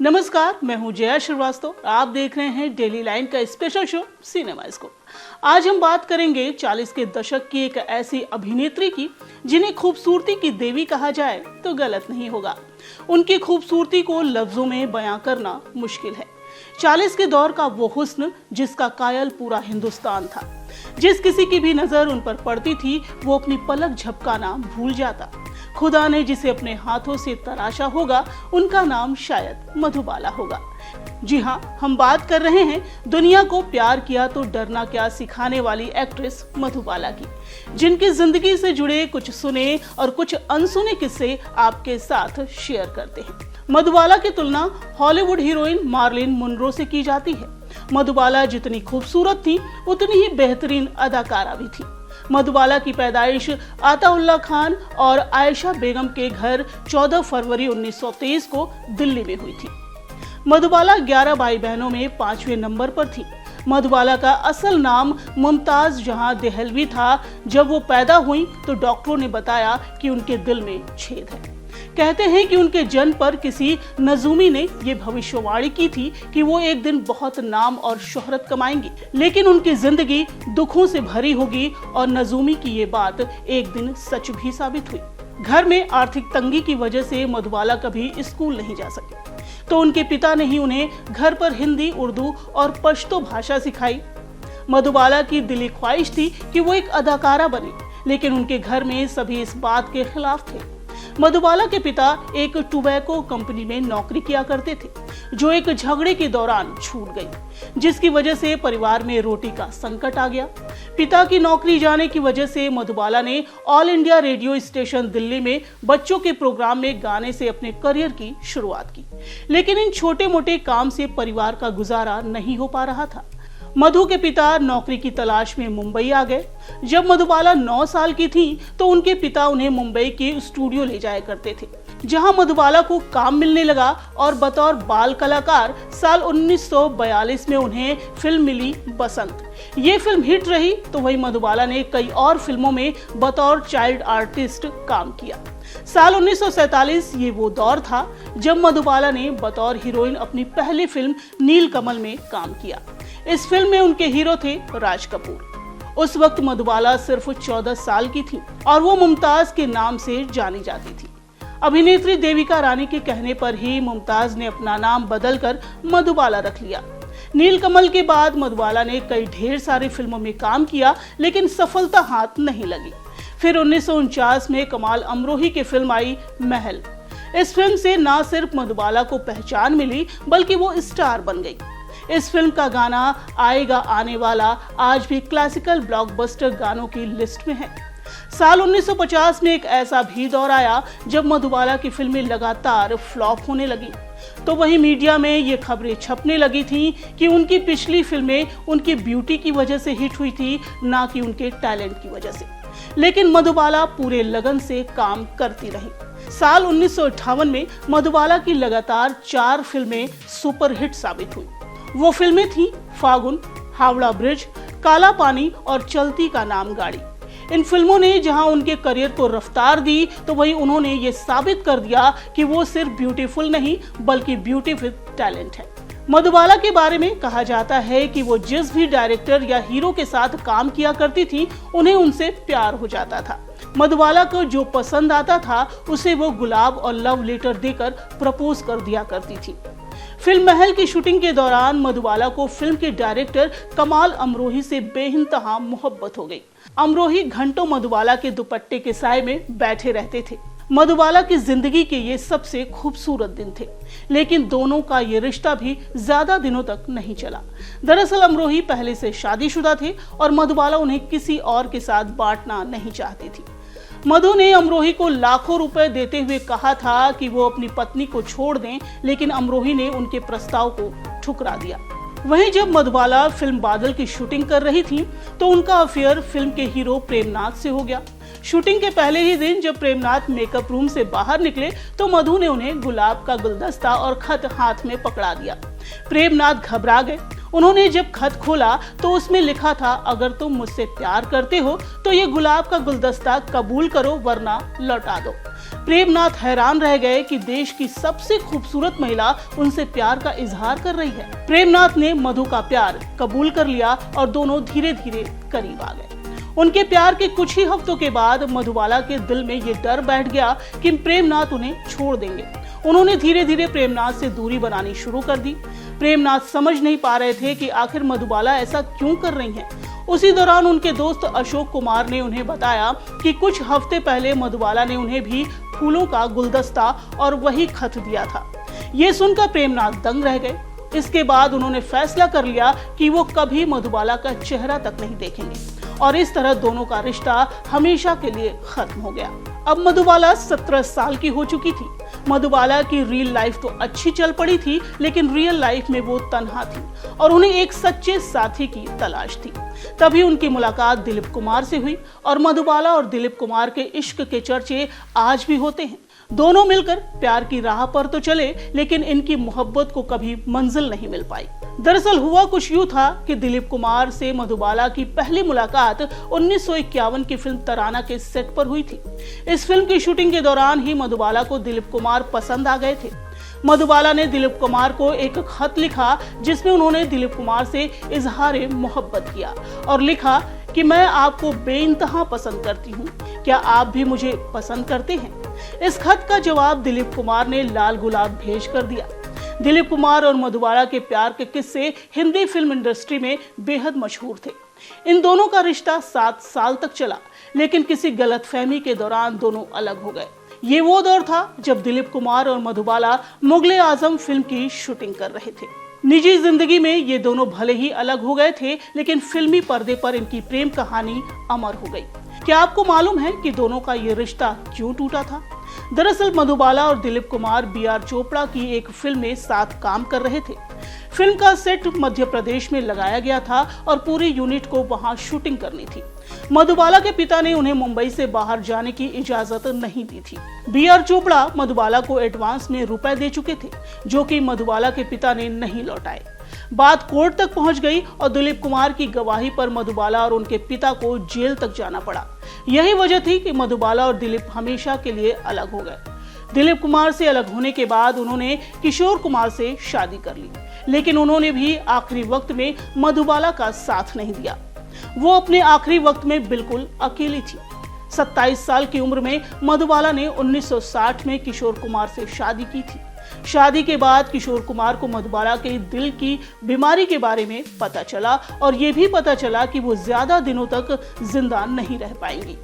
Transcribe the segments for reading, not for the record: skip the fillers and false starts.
नमस्कार, मैं हूं जया श्रीवास्तव। आप देख रहे हैं डेली लाइन का स्पेशल शो सिनेमास्कोप। आज हम बात करेंगे 40 के दशक की एक ऐसी अभिनेत्री की जिन्हें खूबसूरती की देवी कहा जाए तो गलत नहीं होगा। उनकी खूबसूरती को लफ्जों में बयां करना मुश्किल है। 40 के दौर का वो हुस्न जिसका कायल पूरा हिंदुस्तान था। जिस किसी की भी नजर उन पर पड़ती थी वो अपनी पलक झपकाना भूल जाता। खुदा ने जिसे अपने हाथों से तराशा होगा उनका नाम शायद मधुबाला होगा। जी हाँ, हम बात कर रहे हैं दुनिया को प्यार किया तो डरना क्या सिखाने वाली एक्ट्रेस मधुबाला की, जिनकी जिंदगी से जुड़े कुछ सुने और कुछ अनसुने किस्से आपके साथ शेयर करते हैं। मधुबाला की तुलना हॉलीवुड हीरोइन मार्लिन मुनरो से की जाती है। मधुबाला जितनी खूबसूरत थी उतनी ही बेहतरीन अदाकारा भी थी। मधुबाला की पैदाइश आताउल्लाह खान और आयशा बेगम के घर 14 फरवरी 1923 को दिल्ली में हुई थी। मधुबाला 11 भाई बहनों में 5वें नंबर पर थी। मधुबाला का असल नाम मुमताज जहां देहलवी था। जब वो पैदा हुई तो डॉक्टरों ने बताया कि उनके दिल में छेद है। कहते हैं कि उनके जन्म पर किसी नजूमी ने ये भविष्यवाणी की थी कि वो एक दिन बहुत नाम और शोहरत कमाएंगी, लेकिन उनकी जिंदगी दुखों से भरी होगी और नजूमी की ये बात एक दिन सच भी साबित हुई। घर में आर्थिक तंगी की वजह से मधुबाला कभी स्कूल नहीं जा सके, तो उनके पिता ने ही उन्हें घर पर हिंदी, उर्दू और पश्तो भाषा सिखाई। मधुबाला की दिली ख्वाहिश थी कि वो एक अदाकारा बने, लेकिन उनके घर में सभी इस बात के खिलाफ थे। मधुबाला के पिता एक टोबैको कंपनी में नौकरी किया करते थे, जो एक झगड़े के दौरान छूट गई, जिसकी वजह से परिवार में रोटी का संकट आ गया। पिता की नौकरी जाने की वजह से मधुबाला ने all India radio station Delhi में बच्चों के प्रोग्राम में गाने से अपने करियर की शुरुआत की, लेकिन इन छोटे मोटे काम से परिवार का गुजारा नहीं हो पा रहा था। मधु के पिता नौकरी की तलाश में मुंबई आ गए। जब मधुबाला 9 साल की थी तो उनके पिता उन्हें मुंबई के स्टूडियो ले जाया करते थे, जहां मधुबाला को काम मिलने लगा और बतौर बाल कलाकार साल 1942 में उन्हें फिल्म मिली बसंत। ये फिल्म हिट रही तो वही मधुबाला ने कई और फिल्मों में बतौर चाइल्ड आर्टिस्ट काम किया। साल 1947 ये वो दौर था जब मधुबाला ने बतौर हीरोइन अपनी पहली फिल्म नीलकमल में काम किया। इस फिल्म में उनके हीरो थे राज कपूर। उस वक्त मधुबाला सिर्फ 14 साल की थी और वो मुमताज के नाम से जानी जाती थी। अभिनेत्री देविका रानी के कहने पर ही मुमताज ने अपना नाम बदलकर मधुबाला रख लिया। नीलकमल के बाद मधुबाला ने कई ढेर सारी फिल्मों में काम किया, लेकिन सफलता हाथ नहीं लगी। फिर 1949 में कमाल अमरोही की फिल्म आई महल। इस फिल्म से न सिर्फ मधुबाला को पहचान मिली बल्कि वो स्टार बन गई। इस फिल्म का गाना आएगा आने वाला आज भी क्लासिकल ब्लॉकबस्टर गानों की लिस्ट में है। साल 1950 में एक ऐसा भी दौर आया जब मधुबाला की फिल्में लगातार फ्लॉप होने लगी, तो वहीं मीडिया में ये खबरें छपने लगी थी कि उनकी पिछली फिल्में उनकी ब्यूटी की वजह से हिट हुई थी, ना कि उनके टैलेंट की वजह से। लेकिन मधुबाला पूरे लगन से काम करती रही। साल 1958 में मधुबाला की लगातार 4 फिल्में सुपरहिट साबित हुई। वो फिल्में थी फागुन, हावड़ा ब्रिज, काला पानी और चलती का नाम गाड़ी। इन फिल्मों ने जहां उनके करियर को रफ्तार दी तो वहीं उन्होंने ये साबित कर दिया कि वो सिर्फ ब्यूटीफुल नहीं बल्कि ब्यूटी विद टैलेंट है। मधुबाला के बारे में कहा जाता है कि वो जिस भी डायरेक्टर या हीरो के साथ काम किया करती थी उन्हें उनसे प्यार हो जाता था। मधुबाला को जो पसंद आता था उसे वो गुलाब और लव लेटर देकर प्रपोज कर दिया करती थी। फिल्म महल की शूटिंग के दौरान मधुबाला को फिल्म के डायरेक्टर कमाल अमरोही से बेइंतहा मोहब्बत हो गई। अमरोही घंटों मधुबाला के दुपट्टे के साए में बैठे रहते थे। मधुबाला की जिंदगी के ये सबसे खूबसूरत दिन थे, लेकिन दोनों का ये रिश्ता भी ज्यादा दिनों तक नहीं चला। दरअसल अमरोही पहले से शादीशुदा थे और मधुबाला उन्हें किसी और के साथ बांटना नहीं चाहती थी। मधु ने अमरोही को लाखों रुपए देते हुए कहा था कि वो अपनी पत्नी को छोड़ दें, लेकिन अमरोही ने उनके प्रस्ताव को ठुकरा दिया। वहीं जब मधुबाला फिल्म बादल की शूटिंग कर रही थी तो उनका अफेयर फिल्म के हीरो प्रेमनाथ से हो गया। शूटिंग के पहले ही दिन जब प्रेमनाथ मेकअप रूम से बाहर निकले तो मधु ने उन्हें गुलाब का गुलदस्ता और खत हाथ में पकड़ा दिया। प्रेमनाथ घबरा गए। उन्होंने जब खत खोला तो उसमें लिखा था, अगर तुम मुझसे प्यार करते हो तो ये गुलाब का गुलदस्ता कबूल करो वरना लौटा दो। प्रेमनाथ हैरान रह गए कि देश की सबसे खूबसूरत महिला उनसे प्यार का इजहार कर रही है। प्रेमनाथ ने मधु का प्यार कबूल कर लिया और दोनों धीरे धीरे करीब आ गए। उनके प्यार के कुछ ही हफ्तों के बाद मधुबाला के दिल में ये डर बैठ गया कि प्रेमनाथ उन्हें छोड़ देंगे। उन्होंने धीरे धीरे प्रेमनाथ से दूरी बनानी शुरू कर दी। प्रेमनाथ समझ नहीं पा रहे थे कि आखिर मधुबाला ऐसा क्यों कर रही हैं। उसी दौरान उनके दोस्त अशोक कुमार ने उन्हें बताया कि कुछ हफ्ते पहले मधुबाला ने उन्हें भी फूलों का गुलदस्ता और वही खत दिया था। ये सुनकर प्रेमनाथ दंग रह गए। इसके बाद उन्होंने फैसला कर लिया कि वो कभी मधुबाला का चेहरा तक नहीं देखेंगे और इस तरह दोनों का रिश्ता हमेशा के लिए खत्म हो गया। अब मधुबाला 17 साल की हो चुकी थी। मधुबाला की रियल लाइफ तो अच्छी चल पड़ी थी, लेकिन रियल लाइफ में वो तन्हा थी और उन्हें एक सच्चे साथी की तलाश थी। तभी उनकी मुलाकात दिलीप कुमार से हुई और मधुबाला और दिलीप कुमार के इश्क के चर्चे आज भी होते हैं। दोनों मिलकर प्यार की राह पर तो चले, लेकिन इनकी मोहब्बत को कभी मंजिल नहीं मिल पाई। दरअसल हुआ कुछ यूं था कि दिलीप कुमार से मधुबाला की पहली मुलाकात 1951 की फिल्म तराना के सेट पर हुई थी। इस फिल्म की शूटिंग के दौरान ही मधुबाला को दिलीप कुमार पसंद आ गए थे। मधुबाला ने दिलीप कुमार को एक खत लिखा जिसमें उन्होंने दिलीप कुमार से इजहार मोहब्बत किया और लिखा कि मैं आपको बेइंतहा पसंद करती हूँ, क्या आप भी मुझे पसंद करते हैं। इस खत का जवाब दिलीप कुमार ने लाल गुलाब भेज कर दिया। दिलीप कुमार और मधुबाला के प्यार के किस्से हिंदी फिल्म इंडस्ट्री में बेहद मशहूर थे। इन दोनों का रिश्ता 7 साल तक चला, लेकिन किसी गलतफहमी के दौरान दोनों अलग हो गए। ये वो दौर था जब दिलीप कुमार और मधुबाला मुगले आजम फिल्म की शूटिंग कर रहे थे। निजी जिंदगी में ये दोनों भले ही अलग हो गए थे, लेकिन फिल्मी पर्दे पर इनकी प्रेम कहानी अमर हो गई। क्या आपको मालूम है कि दोनों का ये रिश्ता क्यों टूटा था? दरअसल मधुबाला और दिलीप कुमार बी.आर. चोपड़ा की एक फिल्म में साथ काम कर रहे थे। फिल्म का सेट मध्य प्रदेश में लगाया गया था और पूरी यूनिट को वहां शूटिंग करनी थी। मधुबाला के पिता ने उन्हें मुंबई से बाहर जाने की इजाजत नहीं दी थी। बी.आर. चोपड़ा मधुबाला को एडवांस में रुपए दे चुके थे, जो कि मधुबाला के पिता ने नहीं लौटाए। बात कोर्ट तक पहुंच गई और दिलीप कुमार की गवाही पर मधुबाला और उनके पिता को जेल तक जाना पड़ा। यही वजह थी कि मधुबाला और दिलीप हमेशा के लिए अलग हो गए। दिलीप कुमार से अलग होने के बाद उन्होंने किशोर कुमार से शादी कर ली, लेकिन उन्होंने भी आखिरी वक्त में मधुबाला का साथ नहीं दिया। वो अपने आखिरी वक्त में बिल्कुल अकेली थी। 27 साल की उम्र में मधुबाला ने 1960 में किशोर कुमार से शादी की थी। शादी के बाद किशोर कुमार को मधुबाला के दिल की बीमारी के बारे में पता चला और ये भी पता चला कि वो ज्यादा दिनों तक जिंदा नहीं रह पाएंगी।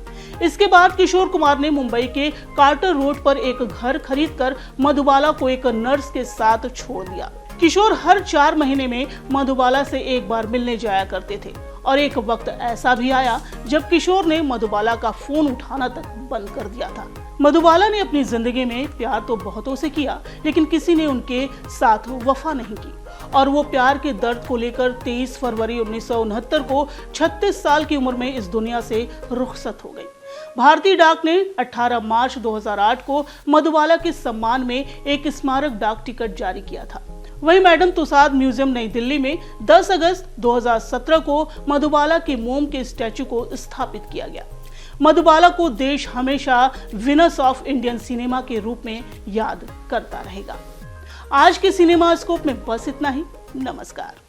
इसके बाद किशोर कुमार ने मुंबई के कार्टर रोड पर एक घर खरीदकर मधुबाला को एक नर्स के साथ छोड़ दिया। किशोर हर 4 महीने में मधुबाला से एक बार मिलने जाया करते थे और एक वक्त ऐसा भी आया जब किशोर ने मधुबाला का फोन उठाना तक बंद कर दिया था। मधुबाला ने अपनी जिंदगी में प्यार तो बहुतों से किया, लेकिन किसी ने उनके साथ वफा नहीं की और वो प्यार के दर्द को लेकर 23 फरवरी 1969 को 36 साल की उम्र में इस दुनिया से रुखसत हो गई। भारतीय डाक ने 18 मार्च 2008 को मधुबाला के सम्मान में एक स्मारक डाक टिकट जारी किया था। वहीं मैडम तुसाद म्यूजियम नई दिल्ली में 10 अगस्त 2017 को मधुबाला के मोम के स्टैचू को स्थापित किया गया। मधुबाला को देश हमेशा विनर्स ऑफ इंडियन सिनेमा के रूप में याद करता रहेगा। आज के सिनेमा स्कोप में बस इतना ही। नमस्कार।